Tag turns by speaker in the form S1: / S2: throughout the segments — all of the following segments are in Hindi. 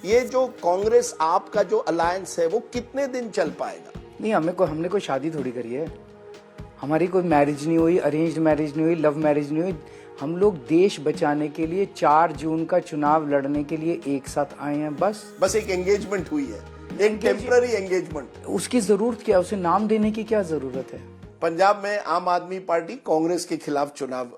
S1: ये जो कांग्रेस आप का जो अलायंस है वो कितने दिन चल पाएगा?
S2: नहीं, हमने कोई शादी थोड़ी करी है। हमारी कोई मैरिज नहीं हुई, अरेंज्ड मैरिज नहीं हुई, लव मैरिज नहीं हुई। हम लोग देश बचाने के लिए 4 जून का चुनाव लड़ने के लिए एक साथ आए हैं। बस
S1: एक एंगेजमेंट हुई है, एक टेम्पररी एंगेजमेंट।
S2: उसकी जरूरत क्या, उसे नाम देने की क्या जरूरत है?
S1: पंजाब में आम आदमी पार्टी कांग्रेस के खिलाफ चुनाव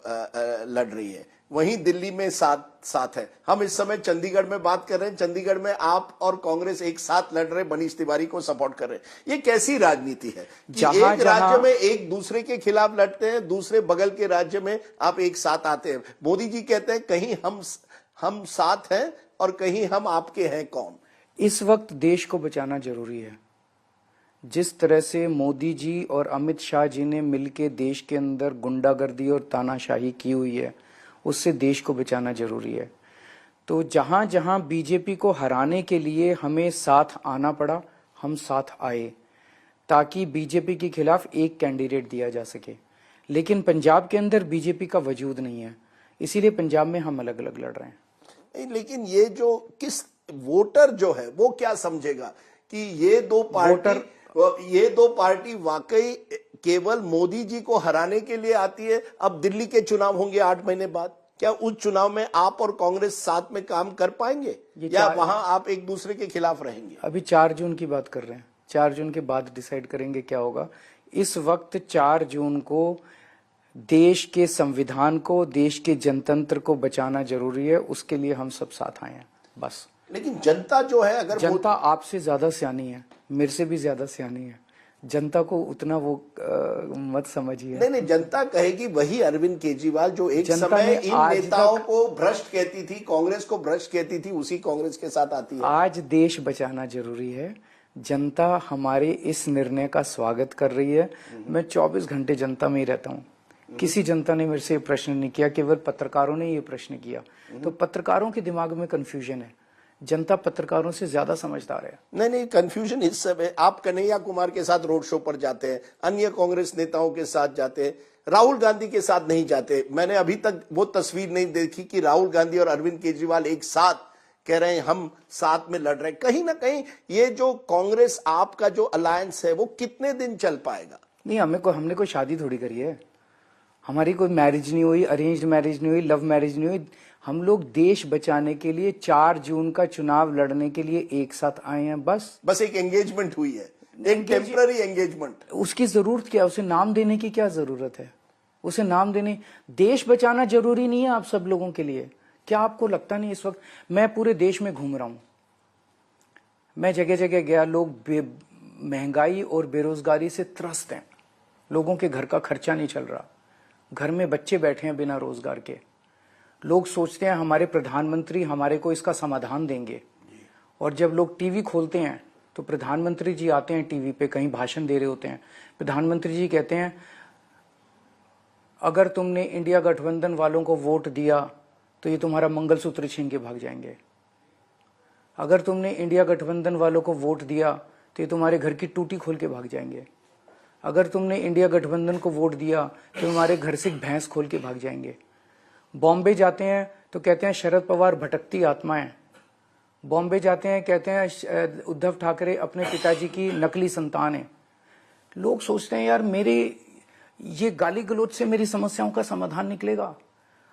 S1: लड़ रही है, वहीं दिल्ली में साथ है। हम इस समय चंडीगढ़ में बात कर रहे हैं, चंडीगढ़ में आप और कांग्रेस एक साथ लड़ रहे, मनीष तिवारी को सपोर्ट कर रहे हैं। ये कैसी राजनीति है कि एक राज्य में एक दूसरे के खिलाफ लड़ते हैं, दूसरे बगल के राज्य में आप एक साथ आते हैं? मोदी जी कहते हैं कहीं हम साथ हैं और कहीं हम आपके हैं कौन?
S2: इस वक्त देश को बचाना जरूरी है। जिस तरह से मोदी जी और अमित शाह जी ने मिलकर देश के अंदर गुंडागर्दी और तानाशाही की हुई है, उससे देश को बचाना जरूरी है। तो जहां जहां बीजेपी को हराने के लिए हमें साथ आना पड़ा, हम साथ आए ताकि बीजेपी के खिलाफ एक कैंडिडेट दिया जा सके। लेकिन पंजाब के अंदर बीजेपी का वजूद नहीं है, इसीलिए पंजाब में हम अलग अलग लड़ रहे हैं।
S1: लेकिन ये जो किस वोटर जो है वो क्या समझेगा कि ये दो पार्टी वाकई केवल मोदी जी को हराने के लिए आती है? अब दिल्ली के चुनाव होंगे 8 महीने बाद, क्या उस चुनाव में आप और कांग्रेस साथ में काम कर पाएंगे या वहां आप एक दूसरे के खिलाफ रहेंगे?
S2: अभी 4 जून की बात कर रहे हैं, 4 जून के बाद डिसाइड करेंगे क्या होगा। इस वक्त 4 जून को देश के संविधान को, देश के जनतंत्र को बचाना जरूरी है। उसके लिए हम सब साथ आए हैं बस।
S1: लेकिन जनता जो है, अगर
S2: जनता आपसे ज्यादा सियानी है, मेरे से भी ज्यादा सियानी है। जनता को उतना वो मत समझिए।
S1: नहीं, जनता कहेगी वही अरविंद केजरीवाल जो एक समय इन नेताओं को भ्रष्ट कहती थी, कांग्रेस को भ्रष्ट कहती थी, उसी कांग्रेस के साथ आती है।
S2: आज देश बचाना जरूरी है। जनता हमारे इस निर्णय का स्वागत कर रही है। मैं 24 घंटे जनता में ही रहता हूँ। किसी जनता ने मेरे से प्रश्न नहीं किया, केवल पत्रकारों ने ये प्रश्न किया। तो पत्रकारों के दिमाग में कंफ्यूजन है, जनता पत्रकारों से ज्यादा समझदार है।
S1: नहीं, कंफ्यूजन इस समय आप कन्हैया कुमार के साथ रोड शो पर जाते हैं, अन्य कांग्रेस नेताओं के साथ जाते हैं, राहुल गांधी के साथ नहीं जाते। मैंने अभी तक वो तस्वीर नहीं देखी कि राहुल गांधी और अरविंद केजरीवाल एक साथ कह रहे हैं हम साथ में लड़ रहे हैं। कहीं ना कहीं ये जो कांग्रेस आप का जो अलायंस है वो कितने दिन चल पाएगा?
S2: नहीं, हमने कोई शादी थोड़ी करी है। हमारी कोई मैरिज नहीं हुई, अरेंज्ड मैरिज नहीं हुई, लव मैरिज नहीं हुई। हम लोग देश बचाने के लिए 4 जून का चुनाव लड़ने के लिए एक साथ आए हैं। बस
S1: एक एंगेजमेंट हुई है, एक टेम्पररी एंगेजमेंट।
S2: उसकी जरूरत क्या, उसे नाम देने की क्या जरूरत है? उसे नाम देने, देश बचाना जरूरी नहीं है आप सब लोगों के लिए? क्या आपको लगता नहीं? इस वक्त मैं पूरे देश में घूम रहा हूं, मैं जगह जगह गया, लोग महंगाई और बेरोजगारी से त्रस्त हैं। लोगों के घर का खर्चा नहीं चल रहा, घर में बच्चे बैठे हैं बिना रोजगार के। लोग सोचते हैं हमारे प्रधानमंत्री हमारे को इसका समाधान देंगे, और जब लोग टीवी खोलते हैं तो प्रधानमंत्री जी आते हैं टीवी पे, कहीं भाषण दे रहे होते हैं। प्रधानमंत्री जी कहते हैं अगर तुमने इंडिया गठबंधन वालों को वोट दिया तो ये तुम्हारा मंगलसूत्र छीन के भाग जाएंगे। अगर तुमने इंडिया गठबंधन वालों को वोट दिया तो ये तुम्हारे घर की टूटी खोल के भाग जाएंगे। अगर तुमने इंडिया गठबंधन को वोट दिया तो तुम्हारे घर से भैंस खोल के भाग जाएंगे। बॉम्बे जाते हैं तो कहते हैं शरद पवार भटकती आत्मा है। बॉम्बे जाते हैं कहते हैं उद्धव ठाकरे अपने पिताजी की नकली संतान है। लोग सोचते हैं यार मेरे ये गाली गलौज से मेरी समस्याओं का समाधान निकलेगा?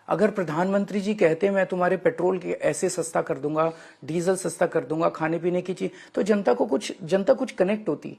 S2: अगर प्रधानमंत्री जी कहते मैं तुम्हारे पेट्रोल के ऐसे सस्ता कर दूंगा, डीजल सस्ता कर दूंगा, खाने पीने की चीज, तो जनता कुछ कनेक्ट होती।